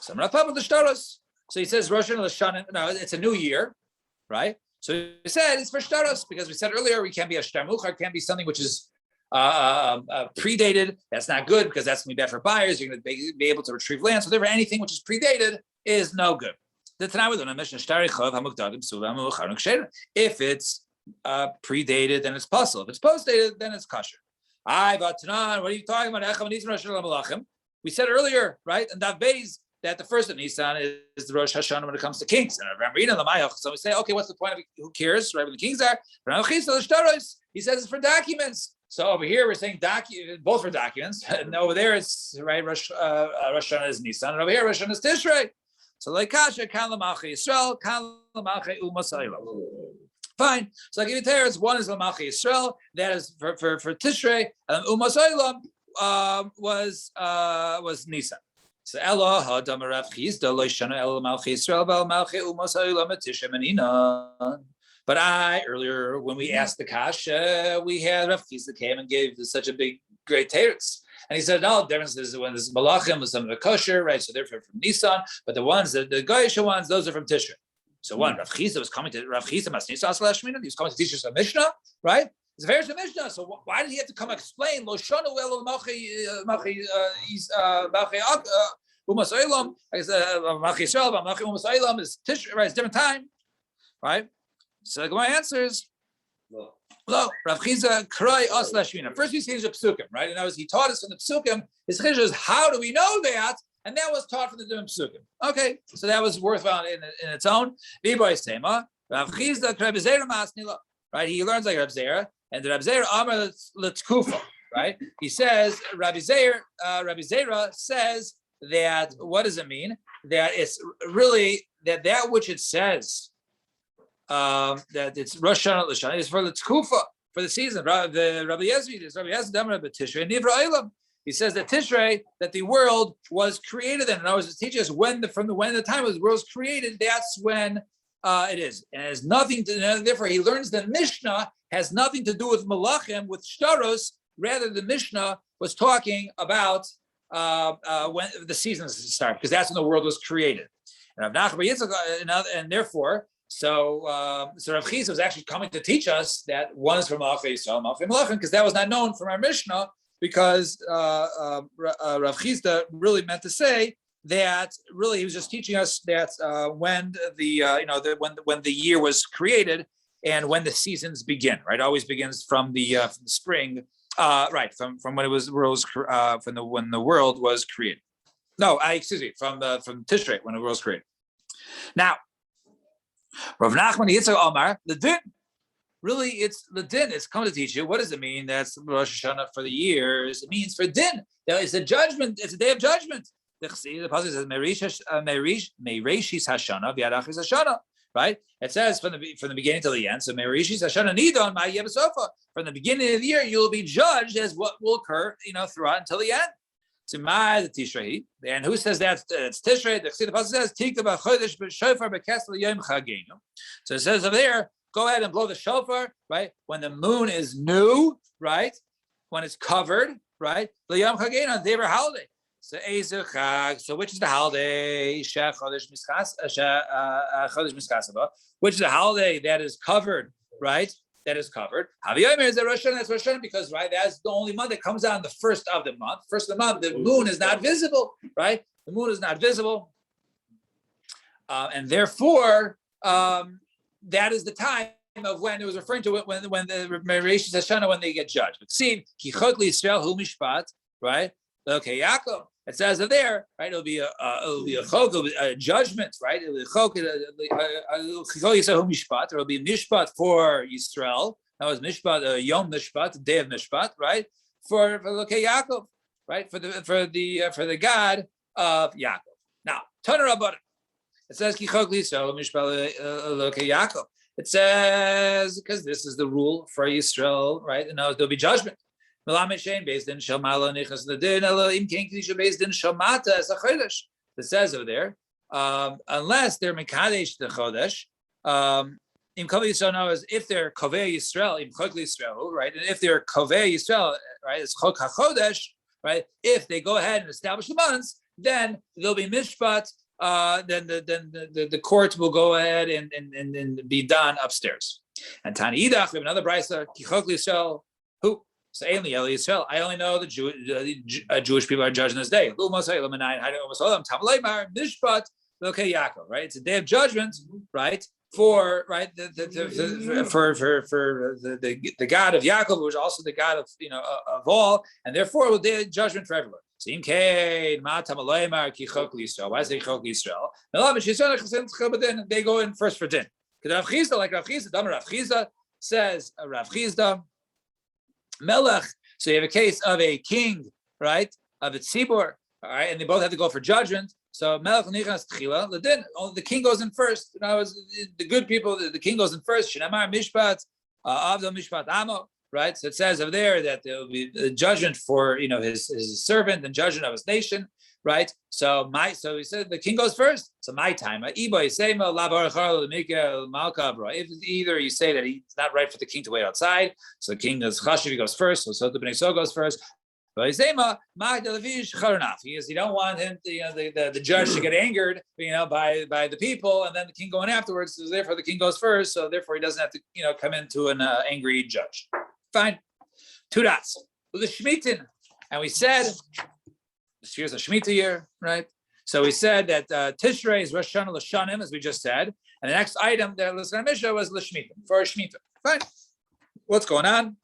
Some Rapam with the Shtaros. So he says Rosh Hashanah L'Shanim. No, it's a new year, right? So he said it's for Shtaros because we said earlier we can't be a Shtar Muchar, it can't be something which is predated. That's not good because that's going to be bad for buyers. You're going to be able to retrieve land. So therefore, anything which is predated is no good. If it's predated, then it's puzzle. If it's post-dated, then it's kosher. What are you talking about? We said earlier, right, and Daf Beis, that the first of Nisan is the Rosh Hashanah when it comes to kings. So we say, okay, what's the point of it? Who cares, right, when the kings are? He says it's for documents. So over here we're saying both for documents, and over there it's right. Rosh Hashanah is Nisan, and over here Rosh Hashanah is Tishrei. So like Kasha, Kan L'Malchei Yisrael, Kan L'Malchei U'Masayla. Fine. So I give you tears. One is Malchi Yisrael. That is for Tishrei. And Umas Olam was Nisan. So Ella Hadam Rav Chizda Lo Shana El Malchi Yisrael Bal Malchi Umas Olam Tishrei Meninan. But earlier when we asked the Kash, we had Rav Chizda came and gave such a great tears. And he said, no, the difference is when this Malachim was some of the kosher, right? So they're from Nisan, but the ones, the Goyish ones, those are from Tishrei. So one, Rav Chizda was coming to Rav Chizda Masnisa Aslashmina. He was coming to teach us a Mishnah, right? It's a very Mishnah. So why did he have to come explain Lo Shanu El Malchi Umas Olam? Malchi Yisrael, Malchi Umas Olam is Tishrei, right? It's a different time, right? So my answer is no. Rav Chizda Krai Aslashmina. First we changed the psukim, right? And that was he taught us from the psukim. His chiddush is how do we know that? And that was taught from the different psukim. Okay, so that was worthwhile in its own. Viboy Sema, Rav Chizda Krai Bezera Masnila. Right? He learns like Rav Zera, and the Rav Zera Amar L'Tkufa. Right? He says Rabbi Zera says that what does it mean? That it's really that which it says. That it's Rosh Hashanah L'Shana is for the Tkufa, for the season. The Rabbi Yezri is Rabbi Yezri Damar B'Tishrei Nivra Eilam. He says that Tishrei, that the world was created then. In other words, to teach us when the time of the world was created, that's when it is. And it has nothing to, therefore he learns the Mishnah has nothing to do with Malachim, with Shtaros. Rather, the Mishnah was talking about when the seasons start, because that's when the world was created. And Rav Nachman Yitzchak, and therefore, so Rav Chizda was actually coming to teach us that one is from Malchi Yisrael, Malchi Malachim, because that was not known from our Mishnah, because Rav Chizda really meant to say that really he was just teaching us that when when the year was created and when the seasons begin, right? It always begins from the spring, right? From when when the world was created. No, from Tishrei when the world was created. Now, Rav Nachman Yitzchak Omar Ledin. Really, it's the din. It's come to teach you. What does it mean? That's Rosh Hashanah for the years. It means for din. It's a judgment. It's a day of judgment. The passage says Meirishis Hashana v'Yadachis Hashana. Right? It says from the beginning till the end. So Meirishis Hashana Nidon Ma'yeh B'Sofa. From the beginning of the year, you will be judged as what will occur, throughout until the end. So my the Tishrei. And who says that? It's Tishrei. The passage says Tikva b'Chodesh b'Shofar b'Kesel Yom Chagenu. So it says over there. Go ahead and blow the shofar, right? When the moon is new, right? When it's covered, right? L'yom chagenu, on day of our holiday. So Ezer Chag. So which is the holiday? Chodesh Miskasaba. Which is the holiday that is covered, right? That is covered. Haviyomer is the Rosh Hashanah. That's Rosh Hashanah because, right? That's the only month that comes out on the first of the month. First of the month, the moon is not visible, right? The moon is not visible, and therefore. That is the time of when it was referring to it when the Meirishis Hashana when they get judged. But see, Kichot Yisrael Hu Mishpat, right? Okay, Yaakov. It says it there, right? It'll be a judgment, right? It'll be Kichot Yisrael Hu Mishpat. There will be Mishpat for Yisrael. That was Mishpat, Yom Mishpat, the day of Mishpat, right? For Yaakov, right? For the God of Yaakov. Now, Tana Rabbanan. It says Yaakov. It says because this is the rule for Yisrael, right? And now there'll be judgment. It says over there, unless they're Mekadesh the Chodesh, if they're Kovei Yisrael, right? And if they're Kovei Yisrael, right? It's Chok HaChodesh, right? If they go ahead and establish the months, then there'll be Mishpat. Then the court will go ahead and be done upstairs. And Tani Idach, we have another brisa, Kichok Yisrael, who? So Yisrael. I only know the Jewish people are judged in this day. Right? It's a day of judgment, right? For the God of Yaakov, who is also the God of all, and therefore will day of judgment for everyone. Why is it Chok Yisrael? They go in first for din. Because Rav Chizda says Rav Chizda, Melech. So you have a case of a king, right? Of a tzibur, all right, and they both have to go for judgment. So Melech Nichnas Tchila, the king goes in first. In other words, the good people, the king goes in first. Shinamar Mishpat, Avdol Mishpat Amo, right? So it says over there that there will be a judgment for his servant and judgment of his nation, right? So he said the king goes first. So my time. If either you say that it's not right for the king to wait outside, so the king is chashiv, he goes first, so the Bnei So goes first. But he you don't want him, the judge to get angered, by the people, and then the king going afterwards. So therefore, the king goes first. So therefore, he doesn't have to, come into an angry judge. Fine. 2 dots. The Shemitin, and we said this year's a Shemitah year, right? So we said that Tishrei is Rosh Hashanah L'Shanim, as we just said, and the next item that listed on Mishnah was L'Shmita for a Shemitah. Fine. What's going on?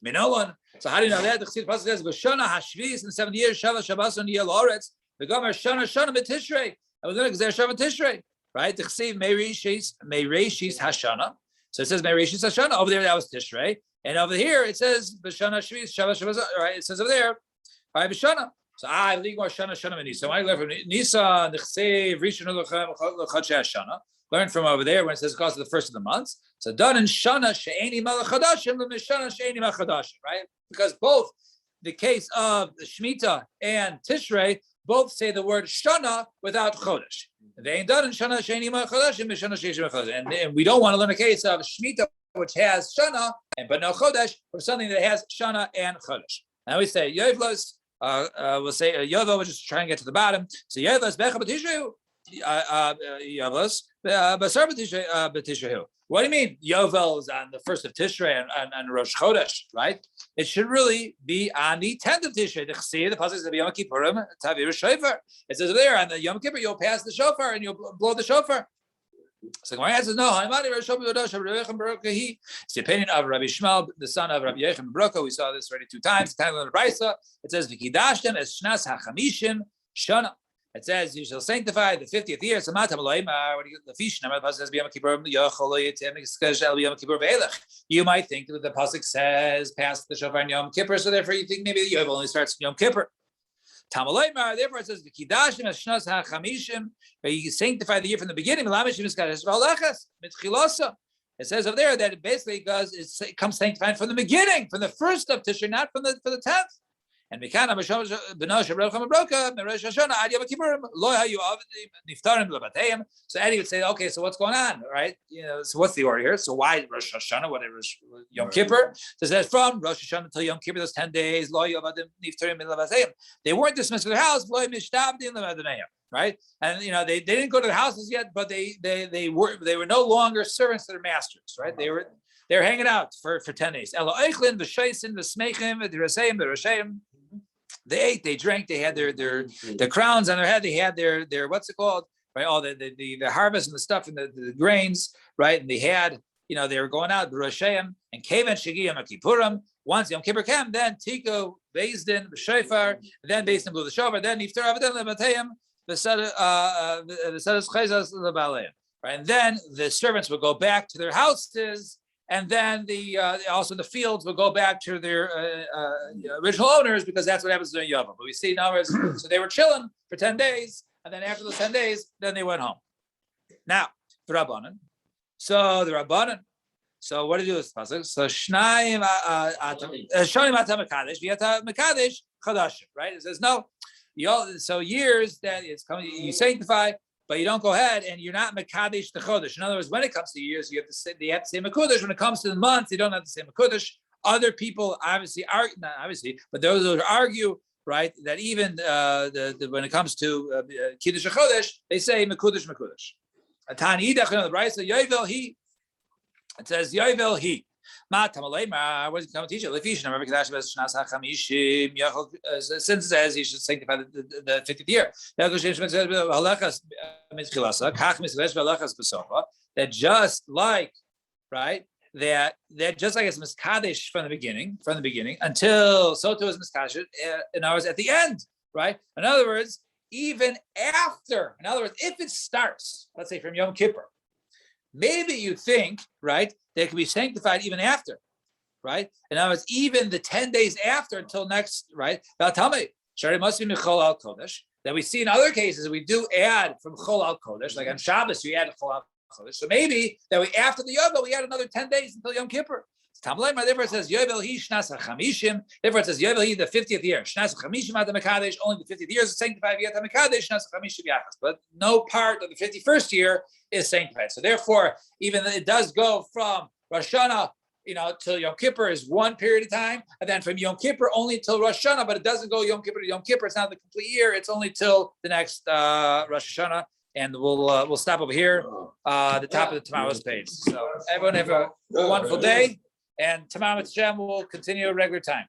Minolan. So how do you know that? The Chassid Pasuk says, "V'shana hashvis in the 70 years, Shava Shabbason Yel Oretz." The Gomer Shana B'Tishrei. I was going to say Shava Tishrei, right? The Chassid Meirishis Hashana. So it says Meirishis Hashana over there. That was Tishrei, and over here it says V'shana Hashvis Shava Shabbason. Right? It says over there, right? V'shana. So I leave more Shana Menisa. So I learn from Nisa the Chassid Rishon L'Chadshei Hashana. Learn from over there when it says because of the first of the months. So done in Shana She'eni Melech Chadashim, L'Mishana She'eni Melech Chadashim, right? Because both the case of the Shemitah and Tishrei both say the word Shana without Chodesh. They ain't done in Shana She'eni Melech Chadashim, Mishana She'eni Melech Chadashim. And we don't want to learn a case of Shemitah which has Shana but no Chodesh, from something that has Shana and Chodesh. And we say Yevlos. We'll say Yovel, we'll just try and get to the bottom. So Yevlos Becha B'Tishrei. Yavos, what do you mean? Yovel is on the 1st of Tishrei and Rosh Chodesh, right? It should really be on the 10th of Tishrei. The pasuk says Yom Kippurim, Tavir Shofar. It says there on the Yom Kippur you'll pass the shofar and you'll blow the shofar. So Gemara says no. It's the opinion of Rabbi Shmuel, the son of Rabbi Yechim Broka. We saw this already 2 times. It says V'kidashtem es shnas hachamishim shana. It says you shall sanctify the 50th year. So you might think that the pasuk says pass the shofar in Yom Kippur, so therefore you think maybe Yom only starts in Yom Kippur. Therefore it says you sanctify the year from the beginning. It says over there that it basically it comes sanctifying from the beginning, from the 1st of Tishrei, not from the 10th. And so Eddie would say, okay, so what's going on, right? So what's the order here? So why Rosh Hashanah? What is Yom Kippur? So that's from Rosh Hashanah until Yom Kippur. Those 10 days. They weren't dismissed from their house. Right? And they didn't go to the houses yet, but they were no longer servants to their masters. Right? They were hanging out for 10 days. They ate, they drank, they had their crowns on their head, they had their what's it called, right? All the harvest and the stuff and the grains, right? And they had, they were going out, Rosheim, and Kavan Shigiyam Kippurim. Once Yom Kippur came, then Tiko, Bezdin, Shofar, then Bezdin blew the shofar, then Niftar Avadim Lebatayim, right? And then the servants would go back to their houses. And then also the fields will go back to their original owners because that's what happens during Yom. But we see now, so they were chilling for 10 days, and then after those 10 days, then they went home. Now, the Rabbanan. So the Rabbanan. So what do you do with this pasuk? So Shnaim Atam Mekadesh, V'yata Mekadesh Chadashim, right? It says no. So years that it's coming, you sanctify. But you don't go ahead and you're not Mekadesh the Chodesh. In other words, when it comes to years, you have to say Mekudesh. When it comes to the months, you don't have to say Mekudesh. Other people obviously not obviously, but those who argue, right, that even when it comes to Kiddush Chodesh, they say Mekudesh. Atani Idach, the Brisa Yovel he. It says Yovel he. What does it come teach you? Since it says he should sanctify the 50th year. That just like, right, that just like it's miskadesh from the beginning, until Soto is miskadesh, in other words, at the end, right? In other words, even after, if it starts, let's say from Yom Kippur, maybe you think, right, they can be sanctified even after, right? In other words, even the 10 days after until next, right? Tell me, Shari must be Michol al Kodesh. that we see in other cases, we do add from Chol Al Kodesh, like on Shabbos, we add Chol Al Kodesh. So maybe that we after the Yovel, we add another 10 days until Yom Kippur. Therefore, it says Yovel Hi Shnas HaChamishim. Therefore, it says Yovel Hi the 50th year. Shnas HaChamishim Ad HaMekadesh. Only the 50th year is sanctified yet HaMekadesh. Shnas HaChamishim Yachas. But no part of the 51st year is sanctified. So therefore, even it does go from Rosh Hashanah, till Yom Kippur is one period of time, and then from Yom Kippur only till Rosh Hashanah. But it doesn't go Yom Kippur to Yom Kippur. It's not the complete year. It's only till the next Rosh Hashanah. And we'll stop over here, the top of the tomorrow's page. So everyone have a wonderful day. And tomorrow, Mitzvah, will continue at regular time.